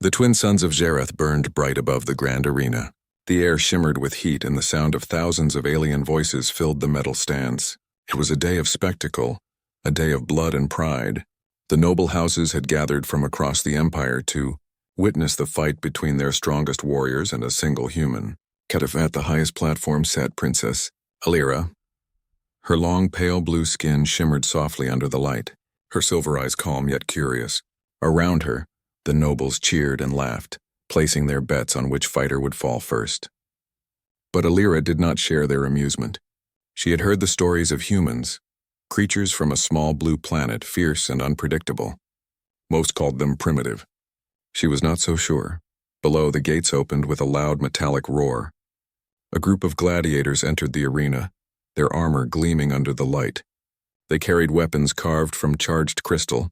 The twin suns of Zareth burned bright above the grand arena. The air shimmered with heat and the sound of thousands of alien voices filled the metal stands. It was a day of spectacle, a day of blood and pride. The noble houses had gathered from across the empire to witness the fight between their strongest warriors and a single human. At the highest platform sat Princess Alira. Her long, pale blue skin shimmered softly under the light, her silver eyes calm yet curious. Around her, the nobles cheered and laughed, placing their bets on which fighter would fall first. But Alira did not share their amusement. She had heard the stories of humans, creatures from a small blue planet, fierce and unpredictable. Most called them primitive. She was not so sure. Below, the gates opened with a loud metallic roar. A group of gladiators entered the arena, their armor gleaming under the light. They carried weapons carved from charged crystal,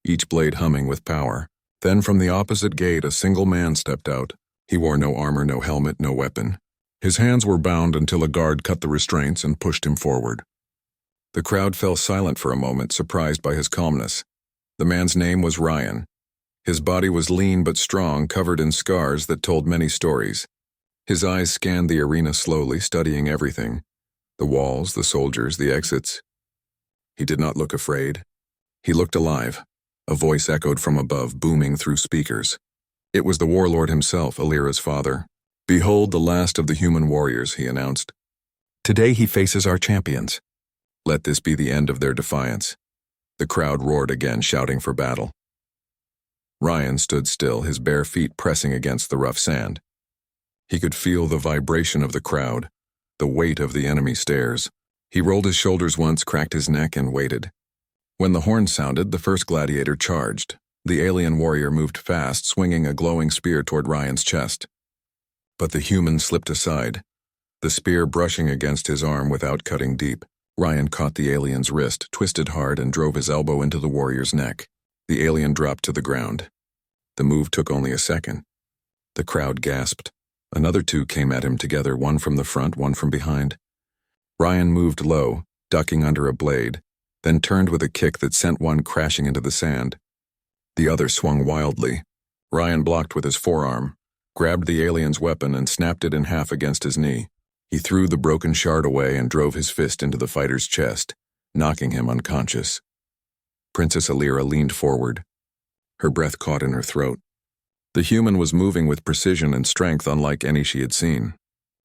each blade humming with power. Then from the opposite gate a single man stepped out. He wore no armor, no helmet, no weapon. His hands were bound until a guard cut the restraints and pushed him forward. The crowd fell silent for a moment, surprised by his calmness. The man's name was Ryan. His body was lean but strong, covered in scars that told many stories. His eyes scanned the arena slowly, studying everything. The walls, the soldiers, the exits. He did not look afraid. He looked alive. A voice echoed from above, booming through speakers. It was the warlord himself, Alira's father. "Behold the last of the human warriors," he announced. "Today he faces our champions. Let this be the end of their defiance." The crowd roared again, shouting for battle. Ryan stood still, his bare feet pressing against the rough sand. He could feel the vibration of the crowd, the weight of the enemy stares. He rolled his shoulders once, cracked his neck, and waited. When the horn sounded, the first gladiator charged. The alien warrior moved fast, swinging a glowing spear toward Ryan's chest. But the human slipped aside, the spear brushing against his arm without cutting deep. Ryan caught the alien's wrist, twisted hard, and drove his elbow into the warrior's neck. The alien dropped to the ground. The move took only a second. The crowd gasped. Another two came at him together, one from the front, one from behind. Ryan moved low, ducking under a blade, then turned with a kick that sent one crashing into the sand. The other swung wildly. Ryan blocked with his forearm, grabbed the alien's weapon and snapped it in half against his knee. He threw the broken shard away and drove his fist into the fighter's chest, knocking him unconscious. Princess Alira leaned forward. Her breath caught in her throat. The human was moving with precision and strength unlike any she had seen.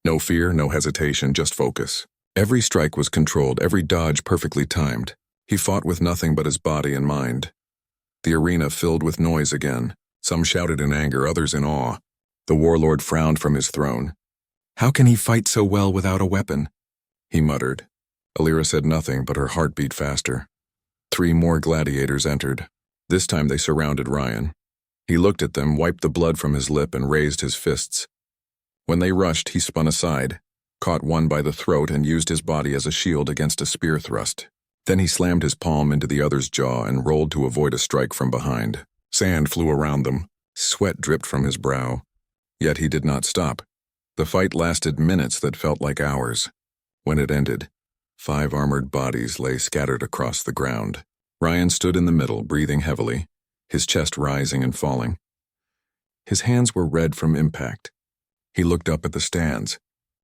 No fear, no hesitation, just focus. Every strike was controlled, every dodge perfectly timed. He fought with nothing but his body and mind. The arena filled with noise again. Some shouted in anger, others in awe. The warlord frowned from his throne. "How can he fight so well without a weapon?" he muttered. Alira said nothing, but her heart beat faster. 3 more gladiators entered. This time they surrounded Ryan. He looked at them, wiped the blood from his lip, and raised his fists. When they rushed, he spun aside, caught one by the throat, and used his body as a shield against a spear thrust. Then he slammed his palm into the other's jaw and rolled to avoid a strike from behind. Sand flew around them. Sweat dripped from his brow. Yet he did not stop. The fight lasted minutes that felt like hours. When it ended, 5 armored bodies lay scattered across the ground. Ryan stood in the middle, breathing heavily, his chest rising and falling. His hands were red from impact. He looked up at the stands.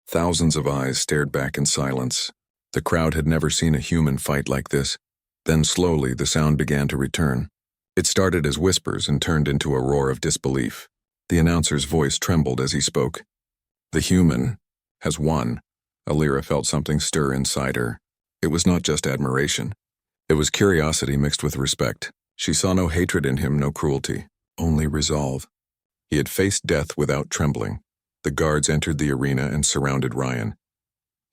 Thousands of eyes stared back in silence. The crowd had never seen a human fight like this. Then slowly the sound began to return. It started as whispers and turned into a roar of disbelief. The announcer's voice trembled as he spoke. "The human has won." Alira felt something stir inside her. It was not just admiration. It was curiosity mixed with respect. She saw no hatred in him, no cruelty, only resolve. He had faced death without trembling. The guards entered the arena and surrounded Ryan.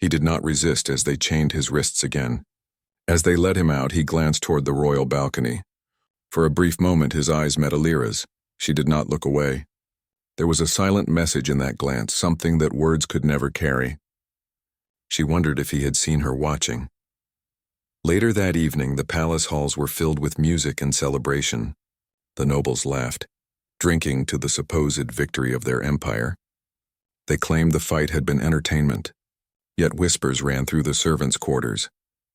He did not resist as they chained his wrists again. As they led him out, he glanced toward the royal balcony. For a brief moment, his eyes met Alira's. She did not look away. There was a silent message in that glance, something that words could never carry. She wondered if he had seen her watching. Later that evening, the palace halls were filled with music and celebration. The nobles laughed, drinking to the supposed victory of their empire. They claimed the fight had been entertainment. Yet whispers ran through the servants' quarters,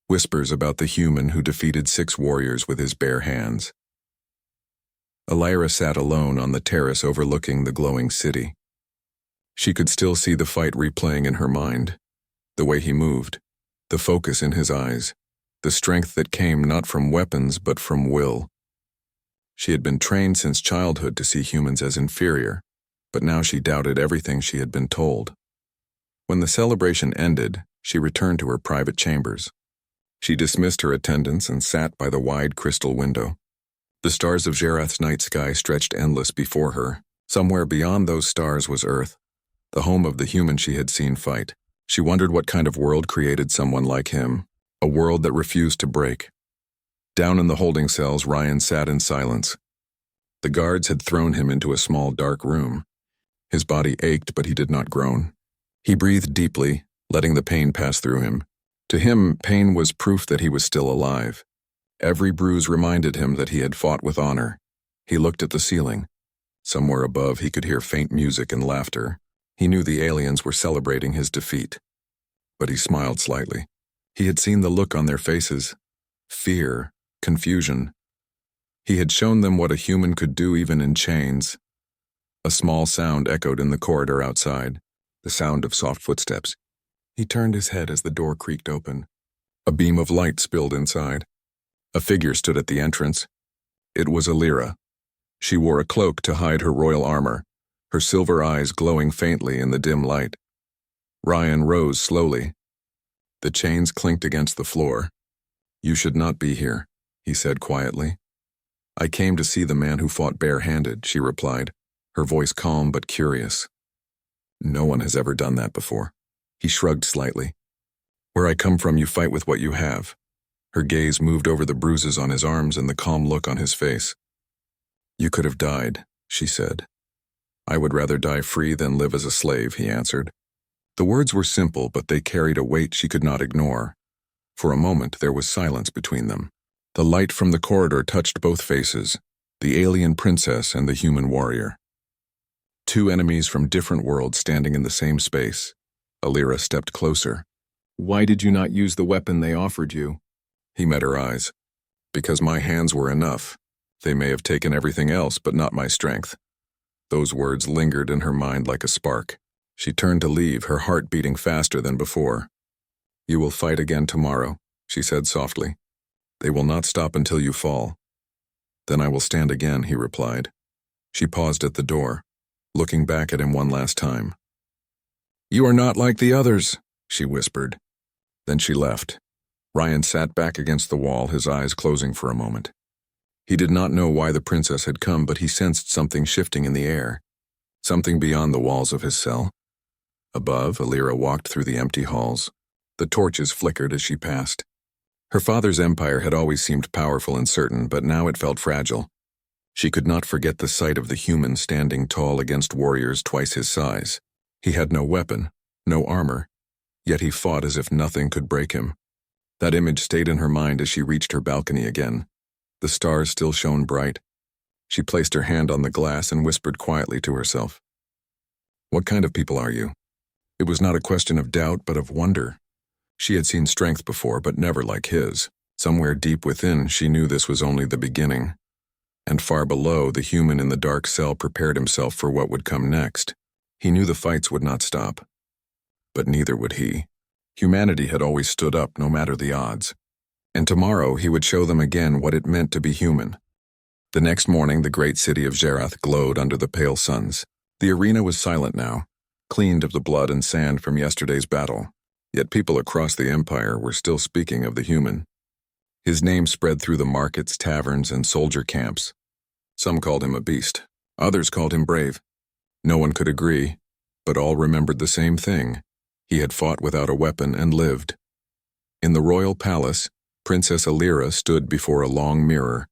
whispers about the human who defeated 6 warriors with his bare hands. Elira sat alone on the terrace overlooking the glowing city. She could still see the fight replaying in her mind. The way he moved, the focus in his eyes, the strength that came not from weapons but from will. She had been trained since childhood to see humans as inferior, but now she doubted everything she had been told. When the celebration ended, she returned to her private chambers. She dismissed her attendants and sat by the wide crystal window. The stars of Jerath's night sky stretched endless before her. Somewhere beyond those stars was Earth, the home of the human she had seen fight. She wondered what kind of world created someone like him, a world that refused to break. Down in the holding cells, Ryan sat in silence. The guards had thrown him into a small dark room. His body ached, but he did not groan. He breathed deeply, letting the pain pass through him. To him, pain was proof that he was still alive. Every bruise reminded him that he had fought with honor. He looked at the ceiling. Somewhere above, he could hear faint music and laughter. He knew the aliens were celebrating his defeat. But he smiled slightly. He had seen the look on their faces. Fear, confusion. He had shown them what a human could do even in chains. A small sound echoed in the corridor outside, the sound of soft footsteps. He turned his head as the door creaked open. A beam of light spilled inside. A figure stood at the entrance. It was Elira. She wore a cloak to hide her royal armor, her silver eyes glowing faintly in the dim light. Ryan rose slowly. The chains clinked against the floor. "You should not be here," he said quietly. "I came to see the man who fought bare-handed," she replied, her voice calm but curious. "No one has ever done that before." He shrugged slightly. "Where I come from, you fight with what you have." Her gaze moved over the bruises on his arms and the calm look on his face. "You could have died," she said. "I would rather die free than live as a slave," he answered. The words were simple, but they carried a weight she could not ignore. For a moment, there was silence between them. The light from the corridor touched both faces, the alien princess and the human warrior. Two enemies from different worlds standing in the same space. Elira stepped closer. "Why did you not use the weapon they offered you?" He met her eyes. "Because my hands were enough. They may have taken everything else, but not my strength." Those words lingered in her mind like a spark. She turned to leave, her heart beating faster than before. "You will fight again tomorrow," she said softly. "They will not stop until you fall." "Then I will stand again," he replied. She paused at the door, looking back at him one last time. "You are not like the others," she whispered. Then she left. Ryan sat back against the wall, his eyes closing for a moment. He did not know why the princess had come, but he sensed something shifting in the air, something beyond the walls of his cell. Above, Elira walked through the empty halls. The torches flickered as she passed. Her father's empire had always seemed powerful and certain, but now it felt fragile. She could not forget the sight of the human standing tall against warriors twice his size. He had no weapon, no armor, yet he fought as if nothing could break him. That image stayed in her mind as she reached her balcony again. The stars still shone bright. She placed her hand on the glass and whispered quietly to herself. "What kind of people are you?" It was not a question of doubt, but of wonder. She had seen strength before, but never like his. Somewhere deep within, she knew this was only the beginning. And far below, the human in the dark cell prepared himself for what would come next. He knew the fights would not stop. But neither would he. Humanity had always stood up, no matter the odds. And tomorrow he would show them again what it meant to be human. The next morning, the great city of Jerath glowed under the pale suns. The arena was silent now, cleaned of the blood and sand from yesterday's battle. Yet people across the empire were still speaking of the human. His name spread through the markets, taverns, and soldier camps. Some called him a beast. Others called him brave. No one could agree, but all remembered the same thing. He had fought without a weapon and lived. In the royal palace, Princess Elira stood before a long mirror.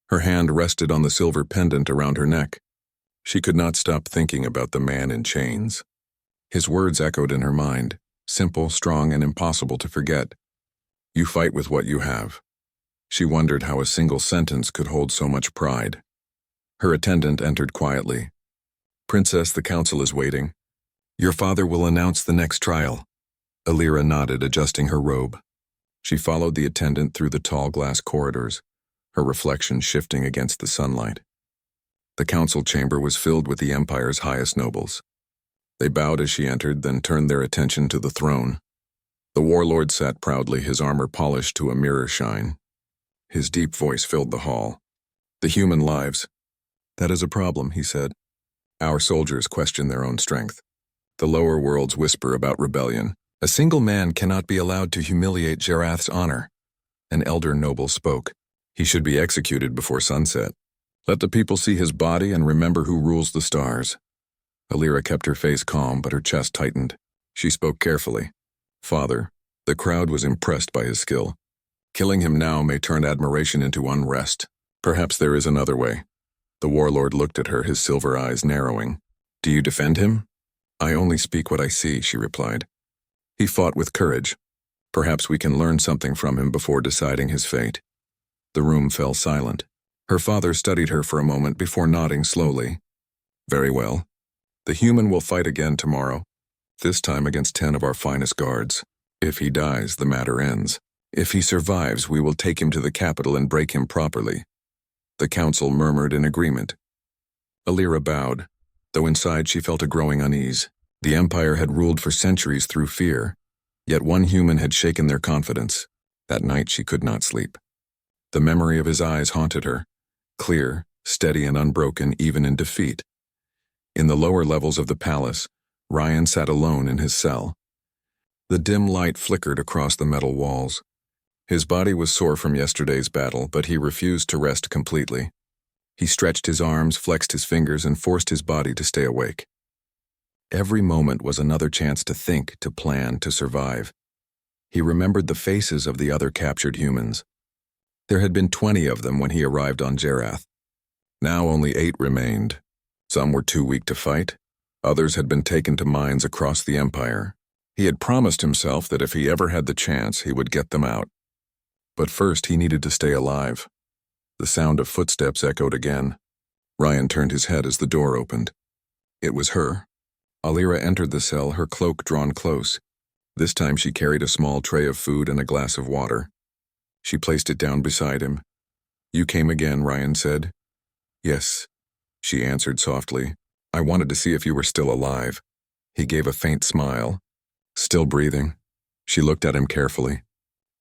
Her hand rested on the silver pendant around her neck. She could not stop thinking about the man in chains. His words echoed in her mind, simple, strong, and impossible to forget. "You fight with what you have." She wondered how a single sentence could hold so much pride. Her attendant entered quietly. "Princess, the council is waiting. Your father will announce the next trial." Elira nodded, adjusting her robe. She followed the attendant through the tall glass corridors, her reflection shifting against the sunlight. The council chamber was filled with the Empire's highest nobles. They bowed as she entered, then turned their attention to the throne. The warlord sat proudly, his armor polished to a mirror shine. His deep voice filled the hall. "The human lives. That is a problem," he said. "Our soldiers question their own strength. The lower worlds whisper about rebellion. A single man cannot be allowed to humiliate Jerath's honor." An elder noble spoke. "He should be executed before sunset. Let the people see his body and remember who rules the stars." Alira kept her face calm, but her chest tightened. She spoke carefully. "Father, the crowd was impressed by his skill. Killing him now may turn admiration into unrest. Perhaps there is another way." The warlord looked at her, his silver eyes narrowing. "Do you defend him?" "I only speak what I see," she replied. "He fought with courage. Perhaps we can learn something from him before deciding his fate." The room fell silent. Her father studied her for a moment before nodding slowly. "Very well. The human will fight again tomorrow, this time against 10 of our finest guards. If he dies, the matter ends. If he survives, we will take him to the capital and break him properly." The council murmured in agreement. Alira bowed, though inside she felt a growing unease. The Empire had ruled for centuries through fear, yet one human had shaken their confidence. That night she could not sleep. The memory of his eyes haunted her, clear, steady, and unbroken even in defeat. In the lower levels of the palace, Ryan sat alone in his cell. The dim light flickered across the metal walls. His body was sore from yesterday's battle, but he refused to rest completely. He stretched his arms, flexed his fingers, and forced his body to stay awake. Every moment was another chance to think, to plan, to survive. He remembered the faces of the other captured humans. There had been 20 of them when he arrived on Jerath. Now only 8 remained. Some were too weak to fight. Others had been taken to mines across the Empire. He had promised himself that if he ever had the chance, he would get them out. But first he needed to stay alive. The sound of footsteps echoed again. Ryan turned his head as the door opened. It was her. Alira entered the cell, her cloak drawn close. This time she carried a small tray of food and a glass of water. She placed it down beside him. "You came again," Ryan said. "Yes," she answered softly. "I wanted to see if you were still alive." He gave a faint smile. "Still breathing?" She looked at him carefully.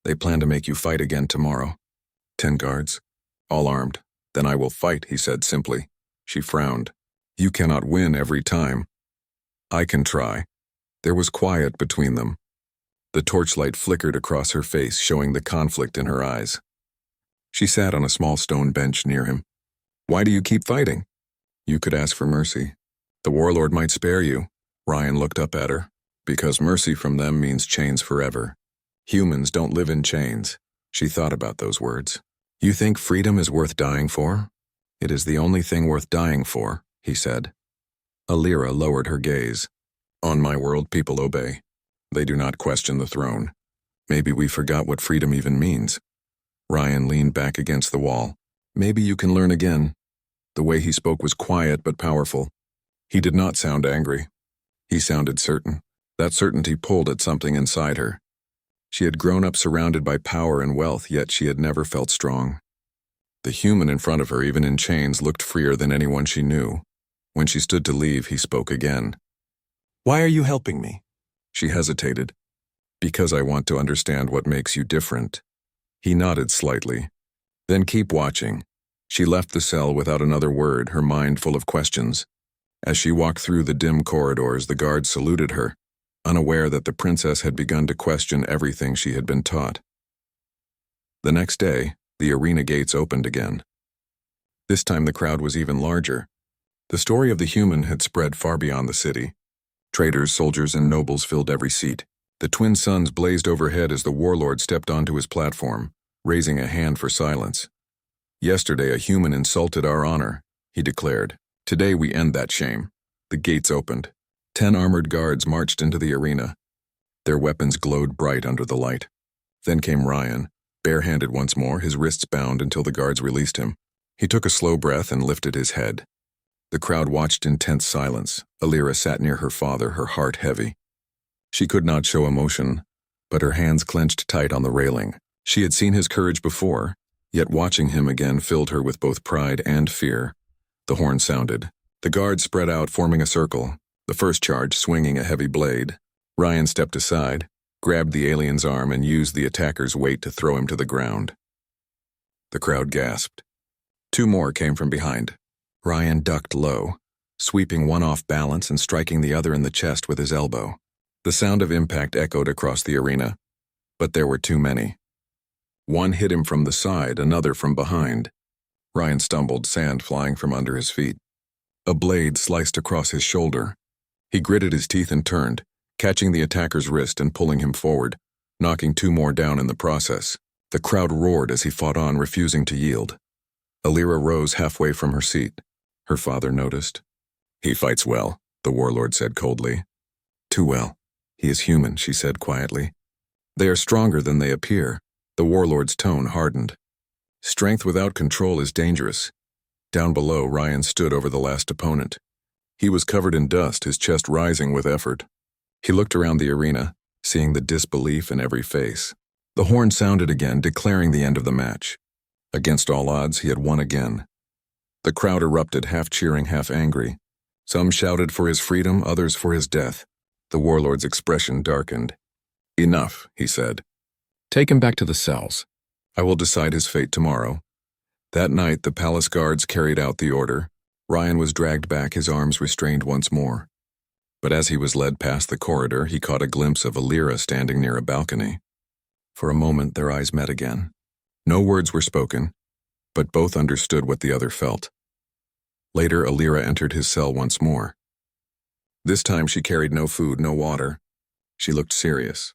"They plan to make you fight again tomorrow. 10 guards, all armed. Then I will fight," he said simply. She frowned. "You cannot win every time." "I can try." There was quiet between them. The torchlight flickered across her face, showing the conflict in her eyes. She sat on a small stone bench near him. "Why do you keep fighting?" "You could ask for mercy. The warlord might spare you." Ryan looked up at her. "Because mercy from them means chains forever. Humans don't live in chains." She thought about those words. "You think freedom is worth dying for?" "It is the only thing worth dying for," he said. Alira lowered her gaze. "On my world, people obey. They do not question the throne. Maybe we forgot what freedom even means." Ryan leaned back against the wall. "Maybe you can learn again." The way he spoke was quiet but powerful. He did not sound angry. He sounded certain. That certainty pulled at something inside her. She had grown up surrounded by power and wealth, yet she had never felt strong. The human in front of her, even in chains, looked freer than anyone she knew. When she stood to leave, he spoke again. "Why are you helping me?" She hesitated. "Because I want to understand what makes you different." He nodded slightly. "Then keep watching." She left the cell without another word, her mind full of questions. As she walked through the dim corridors, the guards saluted her, unaware that the princess had begun to question everything she had been taught. The next day, the arena gates opened again. This time the crowd was even larger. The story of the human had spread far beyond the city. Traders, soldiers, and nobles filled every seat. The twin suns blazed overhead as the warlord stepped onto his platform, raising a hand for silence. "Yesterday a human insulted our honor," he declared. "Today we end that shame." The gates opened. 10 armored guards marched into the arena. Their weapons glowed bright under the light. Then came Ryan, barehanded once more, his wrists bound until the guards released him. He took a slow breath and lifted his head. The crowd watched in tense silence. Alira sat near her father, her heart heavy. She could not show emotion, but her hands clenched tight on the railing. She had seen his courage before, yet watching him again filled her with both pride and fear. The horn sounded. The guards spread out, forming a circle, the first charge swinging a heavy blade. Ryan stepped aside, grabbed the alien's arm, and used the attacker's weight to throw him to the ground. The crowd gasped. Two more came from behind. Ryan ducked low, sweeping one off balance and striking the other in the chest with his elbow. The sound of impact echoed across the arena, but there were too many. One hit him from the side, another from behind. Ryan stumbled, sand flying from under his feet. A blade sliced across his shoulder. He gritted his teeth and turned, catching the attacker's wrist and pulling him forward, knocking two more down in the process. The crowd roared as he fought on, refusing to yield. Alira rose halfway from her seat. Her father noticed. "He fights well," the warlord said coldly. "Too well. He is human," she said quietly. "They are stronger than they appear." The warlord's tone hardened. "Strength without control is dangerous." Down below, Ryan stood over the last opponent. He was covered in dust, his chest rising with effort. He looked around the arena, seeing the disbelief in every face. The horn sounded again, declaring the end of the match. Against all odds, he had won again. The crowd erupted, half cheering, half angry. Some shouted for his freedom, others for his death. The warlord's expression darkened. "Enough," he said. "Take him back to the cells. I will decide his fate tomorrow." That night, the palace guards carried out the order. Ryan was dragged back, his arms restrained once more. But as he was led past the corridor, he caught a glimpse of Alira standing near a balcony. For a moment, their eyes met again. No words were spoken, but both understood what the other felt. Later, Alira entered his cell once more. This time, she carried no food, no water. She looked serious.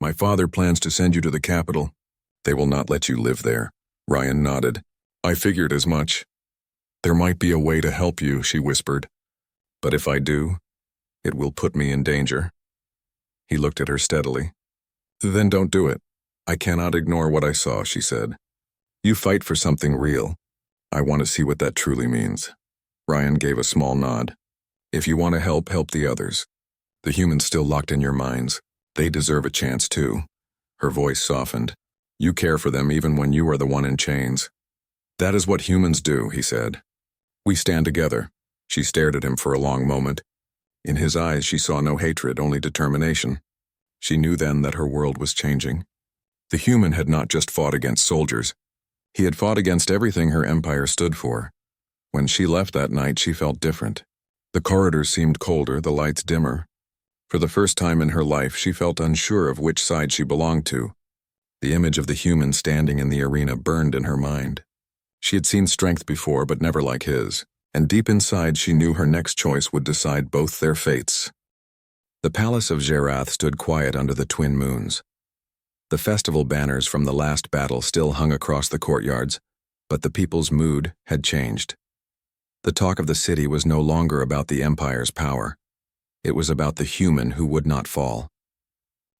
"My father plans to send you to the capital. They will not let you live there." Ryan nodded. "I figured as much." "There might be a way to help you," she whispered. "But if I do, it will put me in danger." He looked at her steadily. "Then don't do it." "I cannot ignore what I saw," she said. "You fight for something real. I want to see what that truly means." Ryan gave a small nod. "If you want to help, help the others. The humans still locked in your minds. They deserve a chance too." Her voice softened. "You care for them even when you are the one in chains." "That is what humans do," he said. "We stand together." She stared at him for a long moment. In his eyes she saw no hatred, only determination. She knew then that her world was changing. The human had not just fought against soldiers. He had fought against everything her empire stood for. When she left that night, she felt different. The corridors seemed colder, the lights dimmer. For the first time in her life, she felt unsure of which side she belonged to. The image of the human standing in the arena burned in her mind. She had seen strength before, but never like his, and deep inside she knew her next choice would decide both their fates. The palace of Gerath stood quiet under the twin moons. The festival banners from the last battle still hung across the courtyards, but the people's mood had changed. The talk of the city was no longer about the empire's power. It was about the human who would not fall.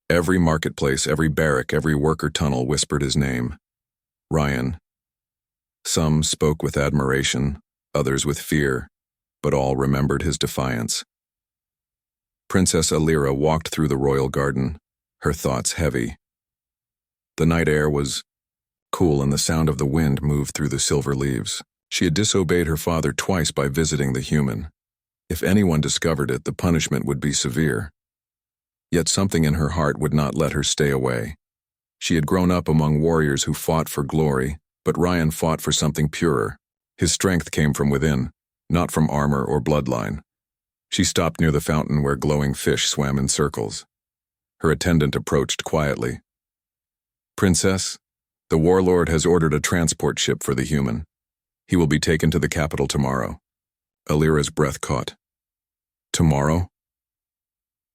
Every marketplace, every barrack, every worker tunnel whispered his name. Ryan. Some spoke with admiration, others with fear, but all remembered his defiance. Princess Alira walked through the royal garden, her thoughts heavy. The night air was cool and the sound of the wind moved through the silver leaves. She had disobeyed her father twice by visiting the human. If anyone discovered it, the punishment would be severe. Yet something in her heart would not let her stay away. She had grown up among warriors who fought for glory, but Ryan fought for something purer. His strength came from within, not from armor or bloodline. She stopped near the fountain where glowing fish swam in circles. Her attendant approached quietly. "Princess, the warlord has ordered a transport ship for the human. He will be taken to the capital tomorrow." Alira's breath caught. "Tomorrow?"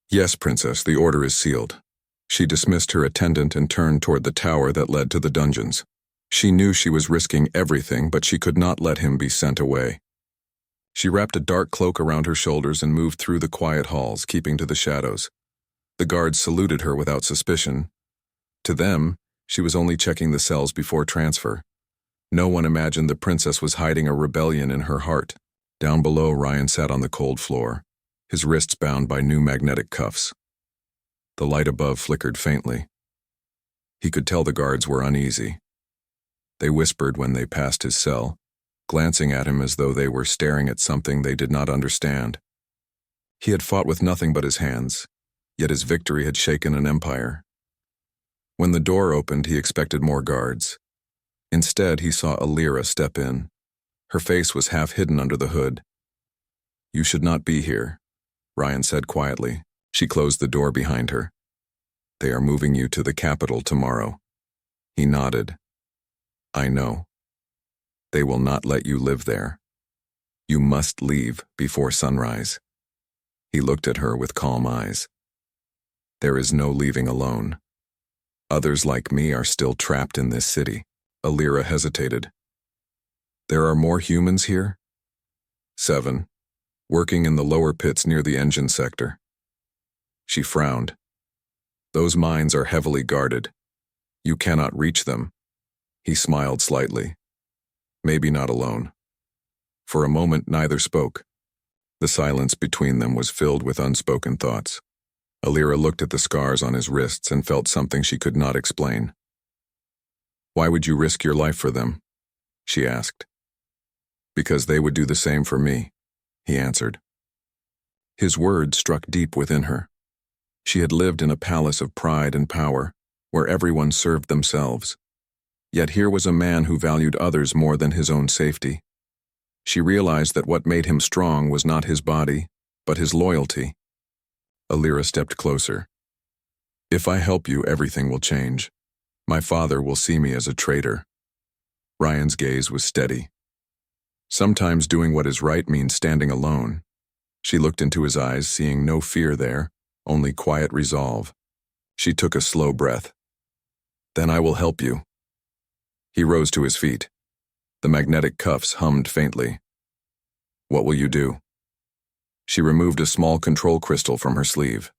"Yes, Princess, the order is sealed." She dismissed her attendant and turned toward the tower that led to the dungeons. She knew she was risking everything, but she could not let him be sent away. She wrapped a dark cloak around her shoulders and moved through the quiet halls, keeping to the shadows. The guards saluted her without suspicion. To them, she was only checking the cells before transfer. No one imagined the princess was hiding a rebellion in her heart. Down below, Ryan sat on the cold floor, his wrists bound by new magnetic cuffs. The light above flickered faintly. He could tell the guards were uneasy. They whispered when they passed his cell, glancing at him as though they were staring at something they did not understand. He had fought with nothing but his hands, yet his victory had shaken an empire. When the door opened, he expected more guards. Instead, he saw Alira step in. Her face was half hidden under the hood. "You should not be here," Ryan said quietly. She closed the door behind her. "They are moving you to the capital tomorrow." He nodded. "I know. They will not let you live there. You must leave before sunrise." He looked at her with calm eyes. "There is no leaving alone. Others like me are still trapped in this city." Alira hesitated. "There are more humans here?" "7, working in the lower pits near the engine sector." She frowned. "Those mines are heavily guarded. You cannot reach them." He smiled slightly. "Maybe not alone." For a moment, neither spoke. The silence between them was filled with unspoken thoughts. Alira looked at the scars on his wrists and felt something she could not explain. "Why would you risk your life for them?" she asked. "Because they would do the same for me," he answered. His words struck deep within her. She had lived in a palace of pride and power, where everyone served themselves. Yet here was a man who valued others more than his own safety. She realized that what made him strong was not his body, but his loyalty. Alira stepped closer. "If I help you, everything will change. My father will see me as a traitor." Ryan's gaze was steady. "Sometimes doing what is right means standing alone." She looked into his eyes, seeing no fear there, only quiet resolve. She took a slow breath. "Then I will help you." He rose to his feet. The magnetic cuffs hummed faintly. "What will you do?" She removed a small control crystal from her sleeve.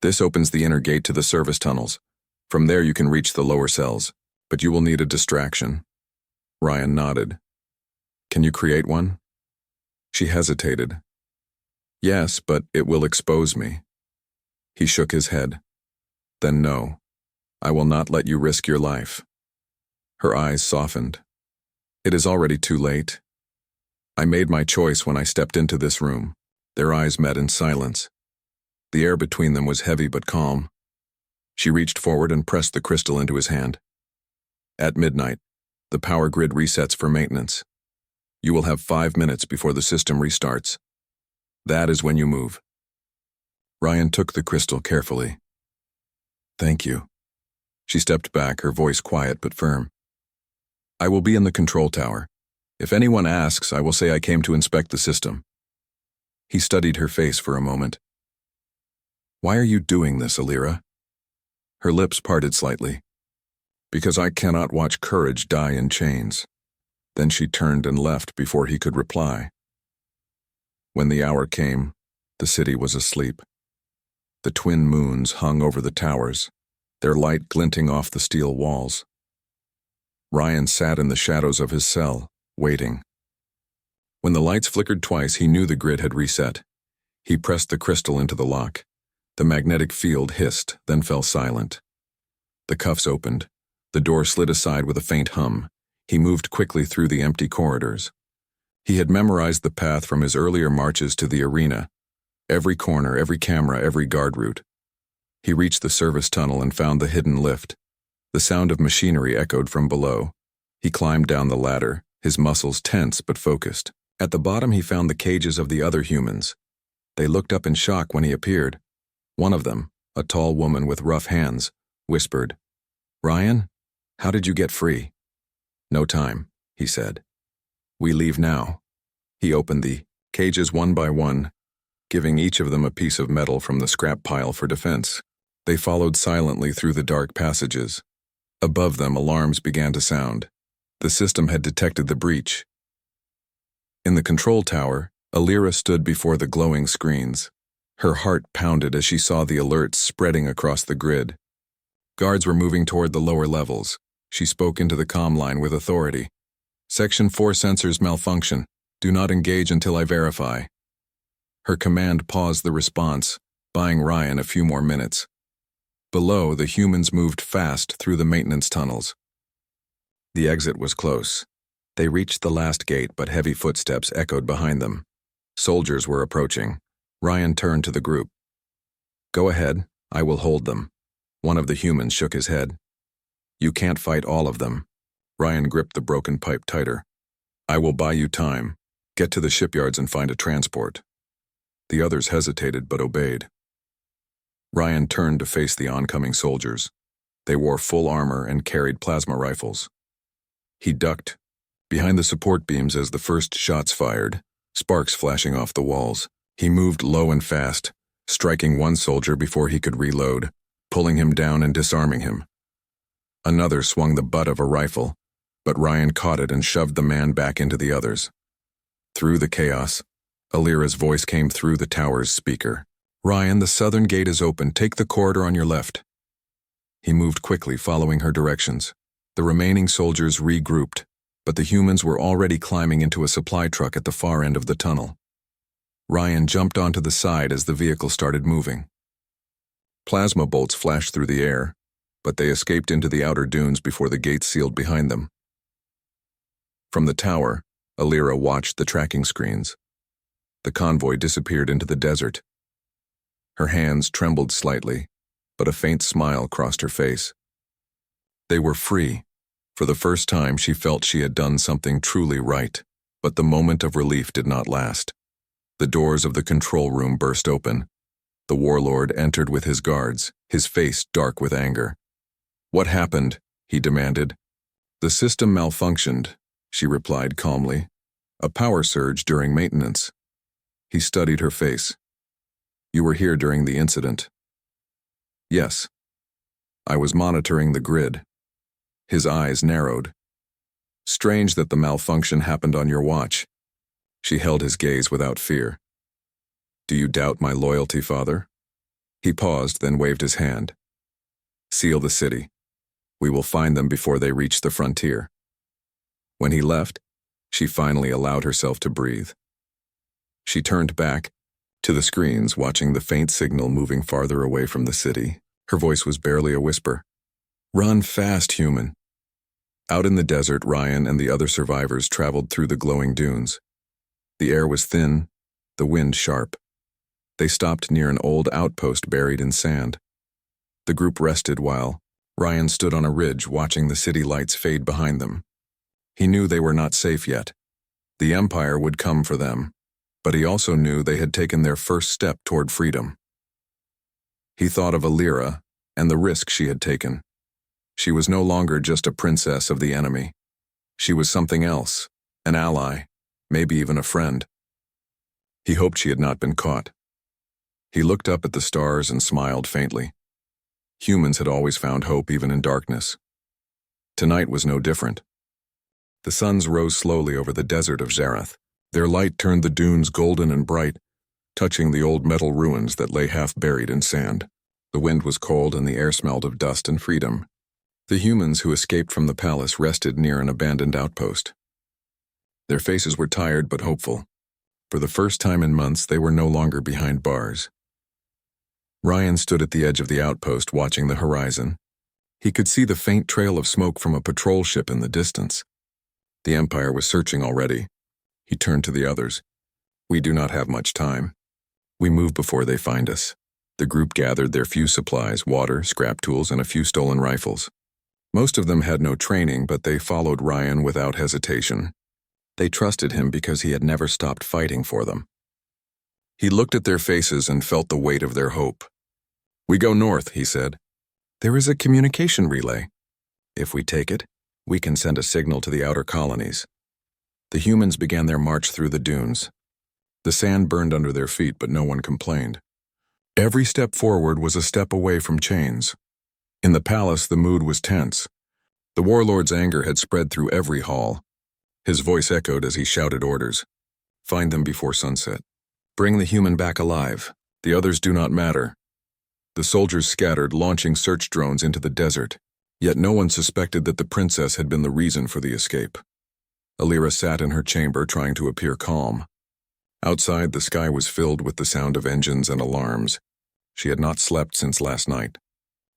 "This opens the inner gate to the service tunnels. From there you can reach the lower cells, but you will need a distraction." Ryan nodded. "Can you create one?" She hesitated. "Yes, but it will expose me." He shook his head. "Then no. I will not let you risk your life." Her eyes softened. "It is already too late. I made my choice when I stepped into this room." Their eyes met in silence. The air between them was heavy but calm. She reached forward and pressed the crystal into his hand. "At midnight, the power grid resets for maintenance. You will have 5 minutes before the system restarts. That is when you move." Ryan took the crystal carefully. "Thank you." She stepped back, her voice quiet but firm. "I will be in the control tower. If anyone asks, I will say I came to inspect the system." He studied her face for a moment. "Why are you doing this, Alira?" Her lips parted slightly. "Because I cannot watch courage die in chains." Then she turned and left before he could reply. When the hour came, the city was asleep. The twin moons hung over the towers, their light glinting off the steel walls. Ryan sat in the shadows of his cell, waiting. When the lights flickered twice, he knew the grid had reset. He pressed the crystal into the lock. The magnetic field hissed, then fell silent. The cuffs opened. The door slid aside with a faint hum. He moved quickly through the empty corridors. He had memorized the path from his earlier marches to the arena. Every corner, every camera, every guard route. He reached the service tunnel and found the hidden lift. The sound of machinery echoed from below. He climbed down the ladder, his muscles tense but focused. At the bottom he found the cages of the other humans. They looked up in shock when he appeared. One of them, a tall woman with rough hands, whispered, "Ryan, how did you get free?" "No time," he said. "We leave now." He opened the cages one by one, giving each of them a piece of metal from the scrap pile for defense. They followed silently through the dark passages. Above them, alarms began to sound. The system had detected the breach. In the control tower, Alira stood before the glowing screens. Her heart pounded as she saw the alerts spreading across the grid. Guards were moving toward the lower levels. She spoke into the comm line with authority. "Section 4 sensors malfunction. Do not engage until I verify." Her command paused the response, buying Ryan a few more minutes. Below, the humans moved fast through the maintenance tunnels. The exit was close. They reached the last gate, but heavy footsteps echoed behind them. Soldiers were approaching. Ryan turned to the group. "Go ahead, I will hold them." One of the humans shook his head. "You can't fight all of them." Ryan gripped the broken pipe tighter. "I will buy you time. Get to the shipyards and find a transport." The others hesitated but obeyed. Ryan turned to face the oncoming soldiers. They wore full armor and carried plasma rifles. He ducked behind the support beams as the first shots fired, sparks flashing off the walls. He moved low and fast, striking one soldier before he could reload, pulling him down and disarming him. Another swung the butt of a rifle, but Ryan caught it and shoved the man back into the others. Through the chaos, Alira's voice came through the tower's speaker. "Ryan, the southern gate is open. Take the corridor on your left." He moved quickly, following her directions. The remaining soldiers regrouped, but the humans were already climbing into a supply truck at the far end of the tunnel. Ryan jumped onto the side as the vehicle started moving. Plasma bolts flashed through the air, but they escaped into the outer dunes before the gates sealed behind them. From the tower, Alira watched the tracking screens. The convoy disappeared into the desert. Her hands trembled slightly, but a faint smile crossed her face. They were free. For the first time, she felt she had done something truly right, but the moment of relief did not last. The doors of the control room burst open. The warlord entered with his guards, his face dark with anger. "What happened?" he demanded. "The system malfunctioned," she replied calmly. "A power surge during maintenance." He studied her face. "You were here during the incident." "Yes. I was monitoring the grid." His eyes narrowed. "Strange that the malfunction happened on your watch." She held his gaze without fear. "Do you doubt my loyalty, Father?" He paused, then waved his hand. "Seal the city. We will find them before they reach the frontier." When he left, she finally allowed herself to breathe. She turned back to the screens, watching the faint signal moving farther away from the city. Her voice was barely a whisper. "Run fast, human." Out in the desert, Ryan and the other survivors traveled through the glowing dunes. The air was thin, the wind sharp. They stopped near an old outpost buried in sand. The group rested while Ryan stood on a ridge watching the city lights fade behind them. He knew they were not safe yet. The Empire would come for them, but he also knew they had taken their first step toward freedom. He thought of Alira and the risk she had taken. She was no longer just a princess of the enemy. She was something else, an ally, maybe even a friend. He hoped she had not been caught. He looked up at the stars and smiled faintly. Humans had always found hope even in darkness. Tonight was no different. The suns rose slowly over the desert of Zarath. Their light turned the dunes golden and bright, touching the old metal ruins that lay half buried in sand. The wind was cold and the air smelled of dust and freedom. The humans who escaped from the palace rested near an abandoned outpost. Their faces were tired but hopeful. For the first time in months, they were no longer behind bars. Ryan stood at the edge of the outpost watching the horizon. He could see the faint trail of smoke from a patrol ship in the distance. The Empire was searching already. He turned to the others. "We do not have much time. We move before they find us." The group gathered their few supplies, water, scrap tools, and a few stolen rifles. Most of them had no training, but they followed Ryan without hesitation. They trusted him because he had never stopped fighting for them. He looked at their faces and felt the weight of their hope. "We go north," he said. "There is a communication relay. If we take it, we can send a signal to the outer colonies." The humans began their march through the dunes. The sand burned under their feet, but no one complained. Every step forward was a step away from chains. In the palace, the mood was tense. The warlord's anger had spread through every hall. His voice echoed as he shouted orders. "Find them before sunset. Bring the human back alive. The others do not matter." The soldiers scattered, launching search drones into the desert. Yet no one suspected that the princess had been the reason for the escape. Alira sat in her chamber, trying to appear calm. Outside, the sky was filled with the sound of engines and alarms. She had not slept since last night.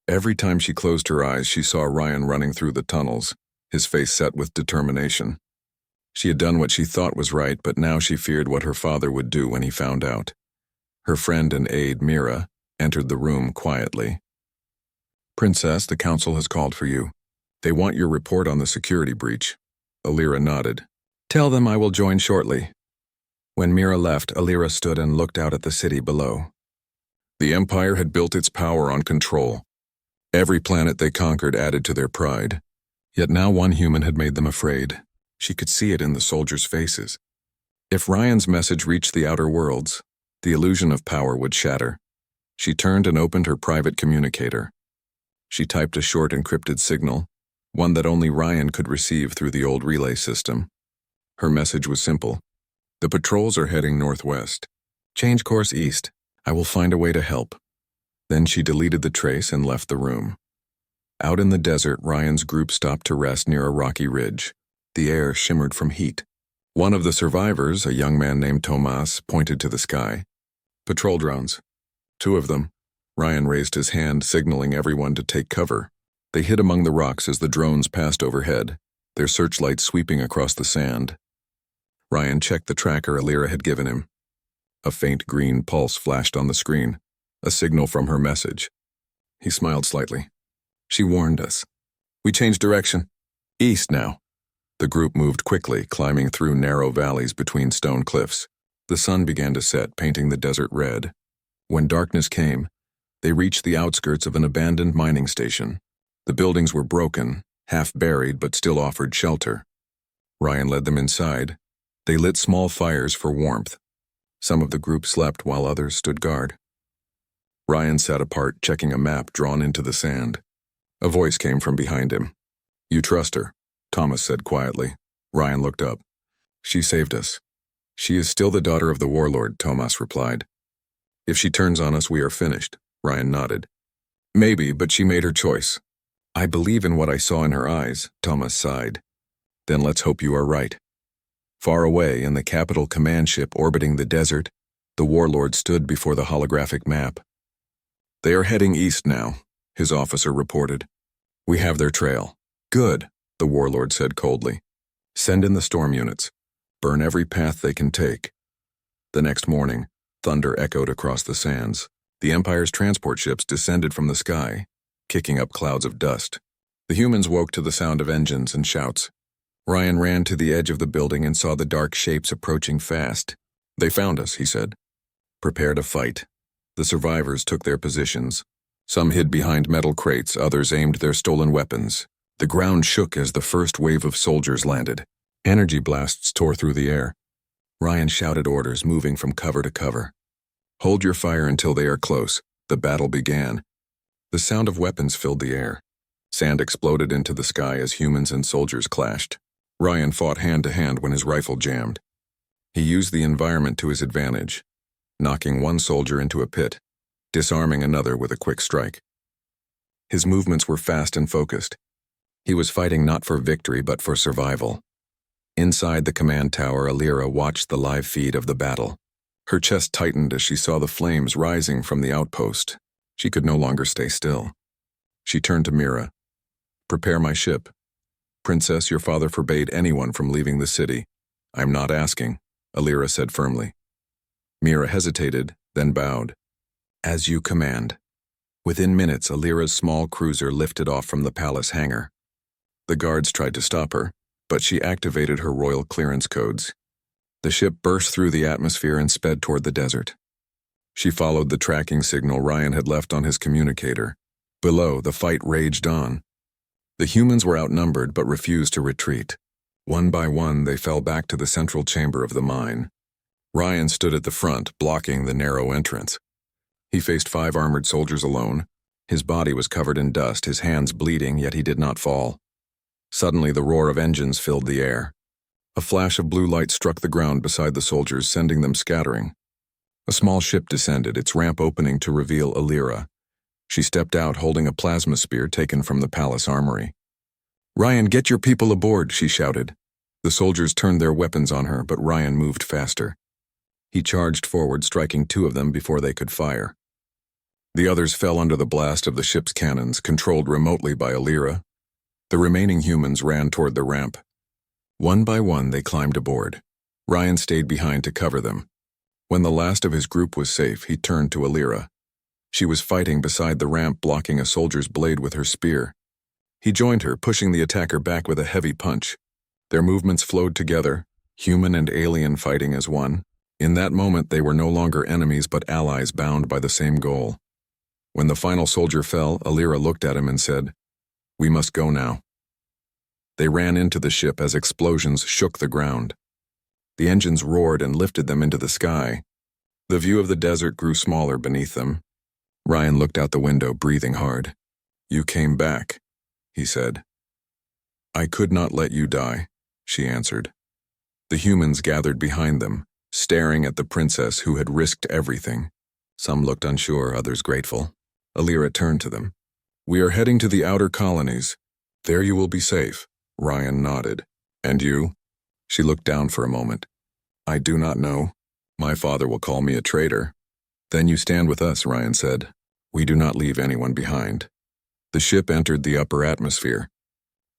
Every time she closed her eyes, she saw Ryan running through the tunnels, his face set with determination. She had done what she thought was right, but now she feared what her father would do when he found out. Her friend and aide, Mira, entered the room quietly. "Princess, the council has called for you. They want your report on the security breach." Alira nodded. "Tell them I will join shortly." When Mira left, Alira stood and looked out at the city below. The Empire had built its power on control. Every planet they conquered added to their pride. Yet now one human had made them afraid. She could see it in the soldiers' faces. If Ryan's message reached the outer worlds, the illusion of power would shatter. She turned and opened her private communicator. She typed a short encrypted signal, one that only Ryan could receive through the old relay system. Her message was simple. "The patrols are heading northwest. Change course east. I will find a way to help." Then she deleted the trace and left the room. Out in the desert, Ryan's group stopped to rest near a rocky ridge. The air shimmered from heat. One of the survivors, a young man named Tomas, pointed to the sky. "Patrol drones." "Two of them." Ryan raised his hand, signaling everyone to take cover. They hid among the rocks as the drones passed overhead, their searchlights sweeping across the sand. Ryan checked the tracker Alira had given him. A faint green pulse flashed on the screen, a signal from her message. He smiled slightly. "She warned us. We changed direction. East now." The group moved quickly, climbing through narrow valleys between stone cliffs. The sun began to set, painting the desert red. When darkness came, they reached the outskirts of an abandoned mining station. The buildings were broken, half buried, but still offered shelter. Ryan led them inside. They lit small fires for warmth. Some of the group slept while others stood guard. Ryan sat apart, checking a map drawn into the sand. A voice came from behind him. "You trust her," Thomas said quietly. Ryan looked up. "She saved us." "She is still the daughter of the warlord," Thomas replied. "If she turns on us, we are finished," Ryan nodded. "Maybe, but she made her choice." "I believe in what I saw in her eyes," Thomas sighed. "Then let's hope you are right." Far away, in the capital command ship orbiting the desert, the warlord stood before the holographic map. "They are heading east now," his officer reported. "We have their trail." "Good," the warlord said coldly. "Send in the storm units. Burn every path they can take." The next morning, thunder echoed across the sands. The Empire's transport ships descended from the sky, kicking up clouds of dust. The humans woke to the sound of engines and shouts. Ryan ran to the edge of the building and saw the dark shapes approaching fast. "They found us," he said. "Prepare to fight." The survivors took their positions. Some hid behind metal crates, others aimed their stolen weapons. The ground shook as the first wave of soldiers landed. Energy blasts tore through the air. Ryan shouted orders, moving from cover to cover. "Hold your fire until they are close." The battle began. The sound of weapons filled the air. Sand exploded into the sky as humans and soldiers clashed. Ryan fought hand to hand when his rifle jammed. He used the environment to his advantage, knocking one soldier into a pit, disarming another with a quick strike. His movements were fast and focused. He was fighting not for victory but for survival. Inside the command tower, Alira watched the live feed of the battle. Her chest tightened as she saw the flames rising from the outpost. She could no longer stay still. She turned to Mira. "Prepare my ship. Princess, your father forbade anyone from leaving the city." "I'm not asking," Alira said firmly. Mira hesitated, then bowed. "As you command." Within minutes, Alira's small cruiser lifted off from the palace hangar. The guards tried to stop her, but she activated her royal clearance codes. The ship burst through the atmosphere and sped toward the desert. She followed the tracking signal Ryan had left on his communicator. Below, the fight raged on. The humans were outnumbered but refused to retreat. One by one, they fell back to the central chamber of the mine. Ryan stood at the front, blocking the narrow entrance. He faced 5 armored soldiers alone. His body was covered in dust, his hands bleeding, yet he did not fall. Suddenly, the roar of engines filled the air. A flash of blue light struck the ground beside the soldiers, sending them scattering. A small ship descended, its ramp opening to reveal Alira. She stepped out holding a plasma spear taken from the palace armory. "Ryan, get your people aboard," she shouted. The soldiers turned their weapons on her, but Ryan moved faster. He charged forward, striking 2 of them before they could fire. The others fell under the blast of the ship's cannons, controlled remotely by Alira. The remaining humans ran toward the ramp. One by one, they climbed aboard. Ryan stayed behind to cover them. When the last of his group was safe, he turned to Alira. She was fighting beside the ramp, blocking a soldier's blade with her spear. He joined her, pushing the attacker back with a heavy punch. Their movements flowed together, human and alien fighting as one. In that moment, they were no longer enemies but allies bound by the same goal. When the final soldier fell, Alira looked at him and said, "We must go now." They ran into the ship as explosions shook the ground. The engines roared and lifted them into the sky. The view of the desert grew smaller beneath them. Ryan looked out the window, breathing hard. "You came back," he said. "I could not let you die," she answered. The humans gathered behind them, staring at the princess who had risked everything. Some looked unsure, others grateful. Alira turned to them. "We are heading to the outer colonies. There you will be safe." Ryan nodded. "And you?" She looked down for a moment. "I do not know. My father will call me a traitor." "Then you stand with us," Ryan said. "We do not leave anyone behind." The ship entered the upper atmosphere.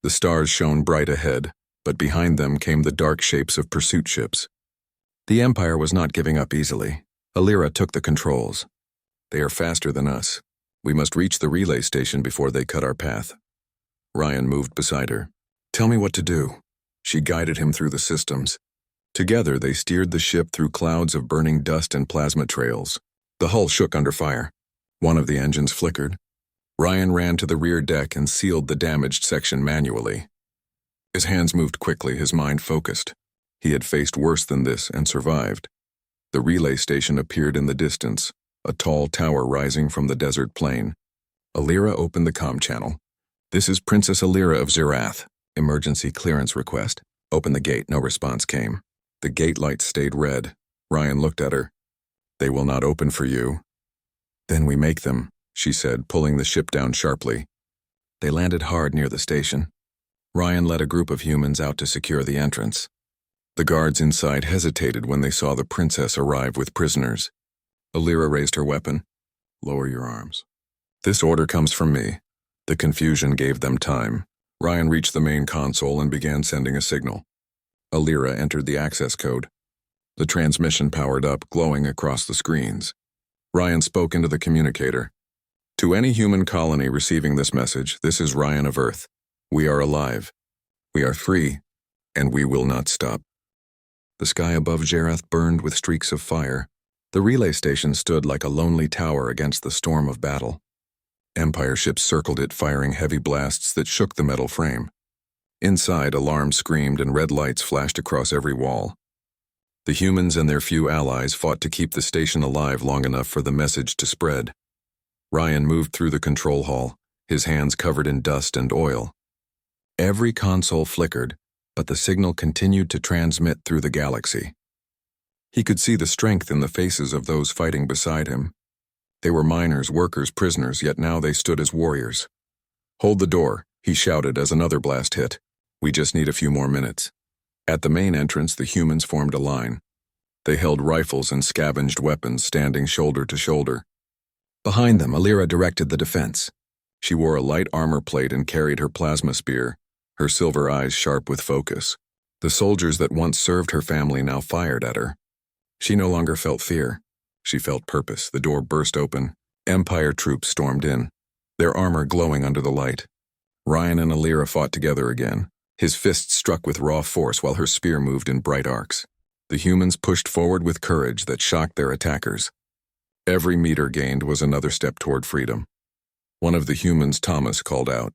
The stars shone bright ahead, but behind them came the dark shapes of pursuit ships. The Empire was not giving up easily. Alira took the controls. "They are faster than us. We must reach the relay station before they cut our path." Ryan moved beside her. "Tell me what to do." She guided him through the systems. Together, they steered the ship through clouds of burning dust and plasma trails. The hull shook under fire. One of the engines flickered. Ryan ran to the rear deck and sealed the damaged section manually. His hands moved quickly, his mind focused. He had faced worse than this and survived. The relay station appeared in the distance, a tall tower rising from the desert plain. Alira opened the comm channel. "This is Princess Alira of Zerath. Emergency clearance request." "Open the gate." No response came. The gate lights stayed red. Ryan looked at her. "They will not open for you." "Then we make them," she said, pulling the ship down sharply. They landed hard near the station. Ryan led a group of humans out to secure the entrance. The guards inside hesitated when they saw the princess arrive with prisoners. Alira raised her weapon. "Lower your arms." "This order comes from me." The confusion gave them time. Ryan reached the main console and began sending a signal. Alira entered the access code. The transmission powered up, glowing across the screens. Ryan spoke into the communicator. "To any human colony receiving this message, this is Ryan of Earth. We are alive. We are free, and we will not stop." The sky above Zerath burned with streaks of fire. The relay station stood like a lonely tower against the storm of battle. Empire ships circled it, firing heavy blasts that shook the metal frame. Inside, alarms screamed and red lights flashed across every wall. The humans and their few allies fought to keep the station alive long enough for the message to spread. Ryan moved through the control hall, his hands covered in dust and oil. Every console flickered, but the signal continued to transmit through the galaxy. He could see the strength in the faces of those fighting beside him. They were miners, workers, prisoners, yet now they stood as warriors. "Hold the door," he shouted as another blast hit. "We just need a few more minutes." At the main entrance, the humans formed a line. They held rifles and scavenged weapons, standing shoulder to shoulder. Behind them, Alira directed the defense. She wore a light armor plate and carried her plasma spear, her silver eyes sharp with focus. The soldiers that once served her family now fired at her. She no longer felt fear. She felt purpose. The door burst open. Empire troops stormed in, their armor glowing under the light. Ryan and Alira fought together again. His fists struck with raw force while her spear moved in bright arcs. The humans pushed forward with courage that shocked their attackers. Every meter gained was another step toward freedom. One of the humans, Thomas, called out.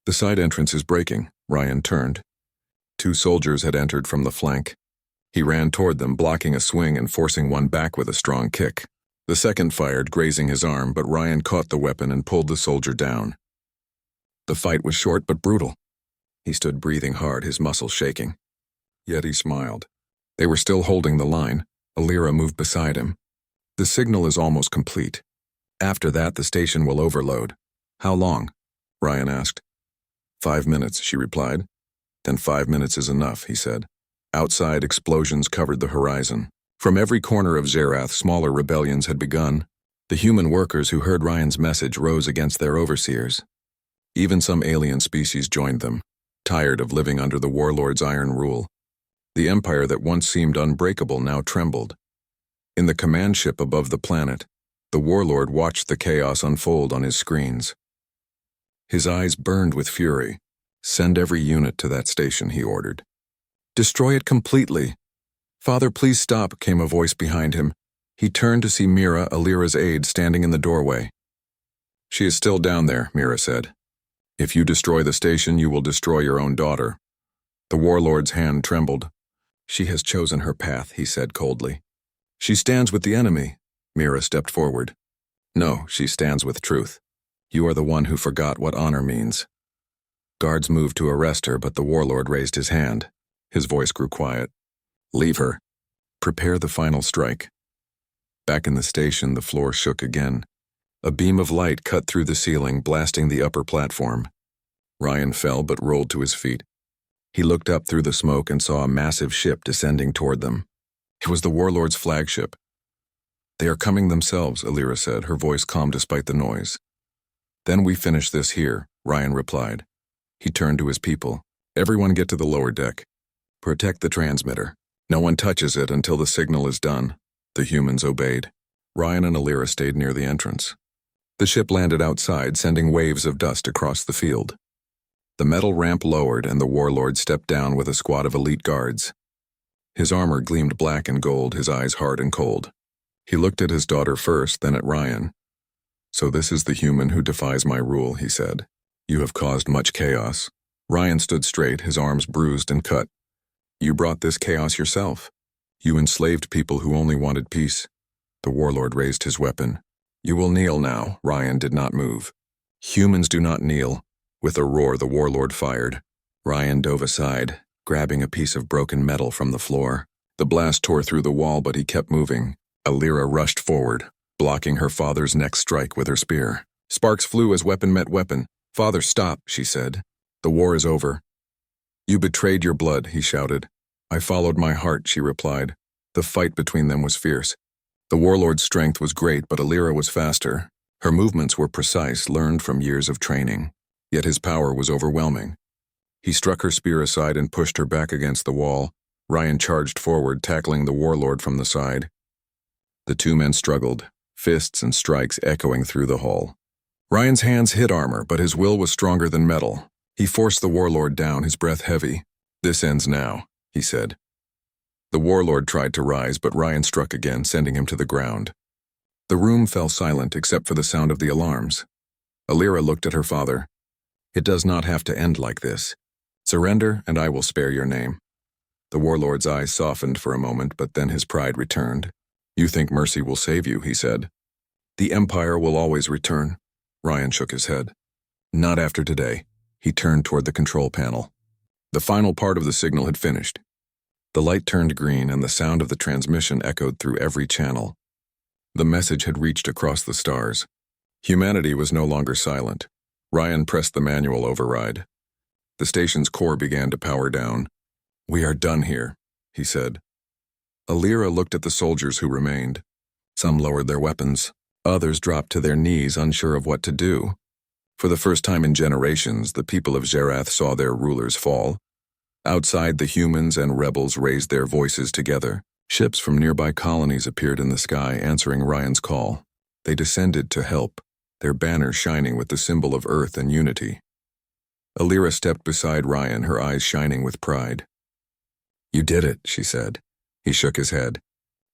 "The side entrance is breaking." Ryan turned. 2 soldiers had entered from the flank. He ran toward them, blocking a swing and forcing one back with a strong kick. The second fired, grazing his arm, but Ryan caught the weapon and pulled the soldier down. The fight was short but brutal. He stood breathing hard, his muscles shaking. Yet he smiled. They were still holding the line. Alira moved beside him. "The signal is almost complete. After that, the station will overload." "How long?" Ryan asked. 5 minutes, she replied. "Then 5 minutes is enough," he said. Outside, explosions covered the horizon. From every corner of Zerath, smaller rebellions had begun. The human workers who heard Ryan's message rose against their overseers. Even some alien species joined them. tired of living under the warlord's iron rule. The empire that once seemed unbreakable now trembled. In the command ship above the planet, the warlord watched the chaos unfold on his screens. His eyes burned with fury. "Send every unit to that station," he ordered. "Destroy it completely." "Father, please stop," came a voice behind him. He turned to see Mira, Alira's aide, standing in the doorway. "She is still down there," Mira said. "If you destroy the station, you will destroy your own daughter." The warlord's hand trembled. "She has chosen her path," he said coldly. "She stands with the enemy." Mira stepped forward. "No, she stands with truth. You are the one who forgot what honor means." Guards moved to arrest her, but the warlord raised his hand. His voice grew quiet. "Leave her. Prepare the final strike." Back in the station, the floor shook again. A beam of light cut through the ceiling, blasting the upper platform. Ryan fell but rolled to his feet. He looked up through the smoke and saw a massive ship descending toward them. It was the warlord's flagship. "They are coming themselves," Alira said, her voice calm despite the noise. "Then we finish this here," Ryan replied. He turned to his people. "Everyone get to the lower deck. Protect the transmitter. No one touches it until the signal is done." The humans obeyed. Ryan and Alira stayed near the entrance. The ship landed outside, sending waves of dust across the field. The metal ramp lowered, and the warlord stepped down with a squad of elite guards. His armor gleamed black and gold, his eyes hard and cold. He looked at his daughter first, then at Ryan. "So this is the human who defies my rule," he said. "You have caused much chaos." Ryan stood straight, his arms bruised and cut. "You brought this chaos yourself. You enslaved people who only wanted peace." The warlord raised his weapon. "You will kneel now." Ryan did not move. "Humans do not kneel." With a roar, the warlord fired. Ryan dove aside, grabbing a piece of broken metal from the floor. The blast tore through the wall, but he kept moving. Alira rushed forward, blocking her father's next strike with her spear. Sparks flew as weapon met weapon. "Father, stop," she said. "The war is over." "You betrayed your blood," he shouted. "I followed my heart," she replied. The fight between them was fierce. The warlord's strength was great, but Alira was faster. Her movements were precise, learned from years of training. Yet his power was overwhelming. He struck her spear aside and pushed her back against the wall. Ryan charged forward, tackling the warlord from the side. The two men struggled, fists and strikes echoing through the hall. Ryan's hands hit armor, but his will was stronger than metal. He forced the warlord down, his breath heavy. "This ends now," he said. The warlord tried to rise, but Ryan struck again, sending him to the ground. The room fell silent except for the sound of the alarms. Alira looked at her father. "It does not have to end like this. Surrender, and I will spare your name." The warlord's eyes softened for a moment, but then his pride returned. "You think mercy will save you," he said. "The Empire will always return." Ryan shook his head. "Not after today." He turned toward the control panel. The final part of the signal had finished. The light turned green, and the sound of the transmission echoed through every channel. The message had reached across the stars. Humanity was no longer silent. Ryan pressed the manual override. The station's core began to power down. "We are done here," he said. Alira looked at the soldiers who remained. Some lowered their weapons. Others dropped to their knees, unsure of what to do. For the first time in generations, the people of Zerath saw their rulers fall. Outside, the humans and rebels raised their voices together. Ships from nearby colonies appeared in the sky, answering Ryan's call. They descended to help, their banners shining with the symbol of Earth and unity. Alira stepped beside Ryan, her eyes shining with pride. "You did it," she said. He shook his head.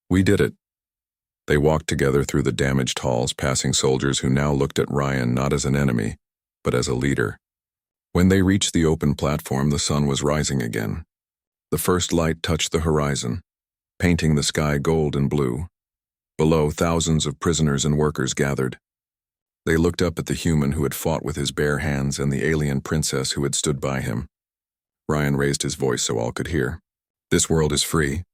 "We did it." They walked together through the damaged halls, passing soldiers who now looked at Ryan not as an enemy, but as a leader. When they reached the open platform, the sun was rising again. The first light touched the horizon, painting the sky gold and blue. Below, thousands of prisoners and workers gathered. They looked up at the human who had fought with his bare hands and the alien princess who had stood by him. Ryan raised his voice so all could hear. "This world is free.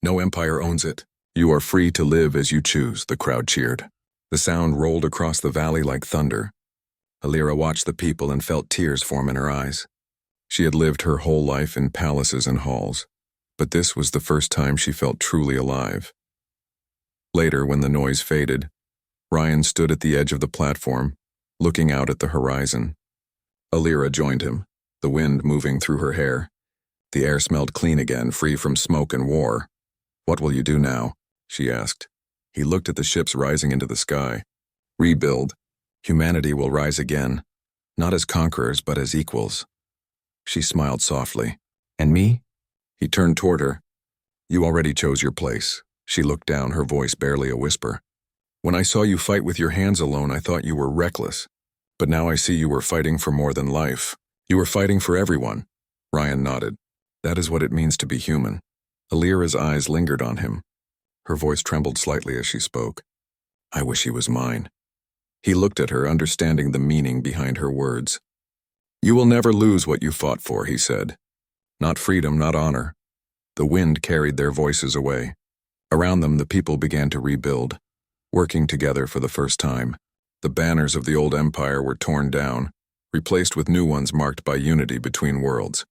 No empire owns it. You are free to live as you choose," the crowd cheered. The sound rolled across the valley like thunder. Alira watched the people and felt tears form in her eyes. She had lived her whole life in palaces and halls, but this was the first time she felt truly alive. Later, when the noise faded, Ryan stood at the edge of the platform, looking out at the horizon. Alira joined him. the wind moving through her hair. The air smelled clean again, free from smoke and war. "What will you do now?" she asked. He looked at the ships rising into the sky. "Rebuild. Humanity will rise again, not as conquerors but as equals." She smiled softly. "And me?" He turned toward her. "You already chose your place." She looked down, her voice barely a whisper. "When I saw you fight with your hands alone, I thought you were reckless. But now I see you were fighting for more than life. You were fighting for everyone." Ryan nodded. "That is what it means to be human." Alira's eyes lingered on him. Her voice trembled slightly as she spoke. "I wish he was mine." He looked at her, understanding the meaning behind her words. "You will never lose what you fought for," he said. "Not freedom, not honor." The wind carried their voices away. Around them, the people began to rebuild, working together for the first time. The banners of the old empire were torn down, replaced with new ones marked by unity between worlds.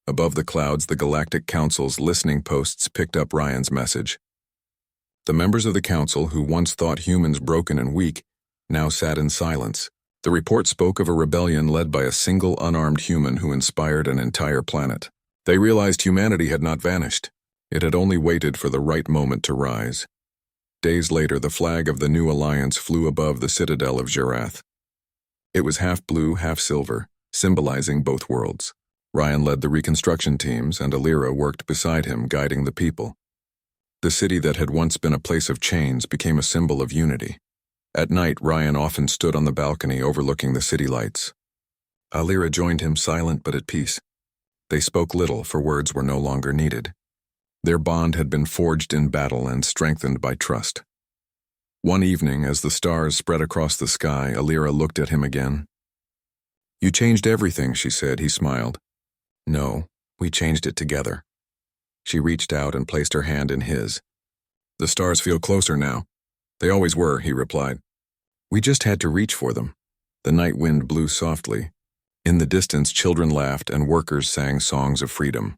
Above the clouds, the Galactic Council's listening posts picked up Ryan's message. The members of the council, who once thought humans broken and weak, now sat in silence. The report spoke of a rebellion led by a single unarmed human who inspired an entire planet. They realized humanity had not vanished. It had only waited for the right moment to rise. Days later, the flag of the new alliance flew above the citadel of Jerath. It was half blue, half silver, symbolizing both worlds. Ryan led the reconstruction teams, and Alira worked beside him, guiding the people. The city that had once been a place of chains became a symbol of unity. At night, Ryan often stood on the balcony overlooking the city lights. Alira joined him, silent but at peace. They spoke little, for words were no longer needed. Their bond had been forged in battle and strengthened by trust. One evening, as the stars spread across the sky, Alira looked at him again. "You changed everything," she said. He smiled. "No, we changed it together." She reached out and placed her hand in his. "The stars feel closer now." "They always were," he replied. "We just had to reach for them." The night wind blew softly. In the distance, children laughed and workers sang songs of freedom.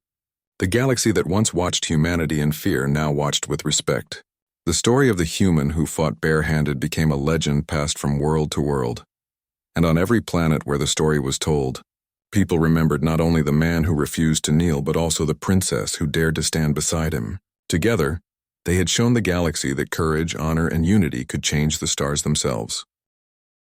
The galaxy that once watched humanity in fear now watched with respect. The story of the human who fought barehanded became a legend passed from world to world. And on every planet where the story was told, people remembered not only the man who refused to kneel, but also the princess who dared to stand beside him. Together, they had shown the galaxy that courage, honor, and unity could change the stars themselves.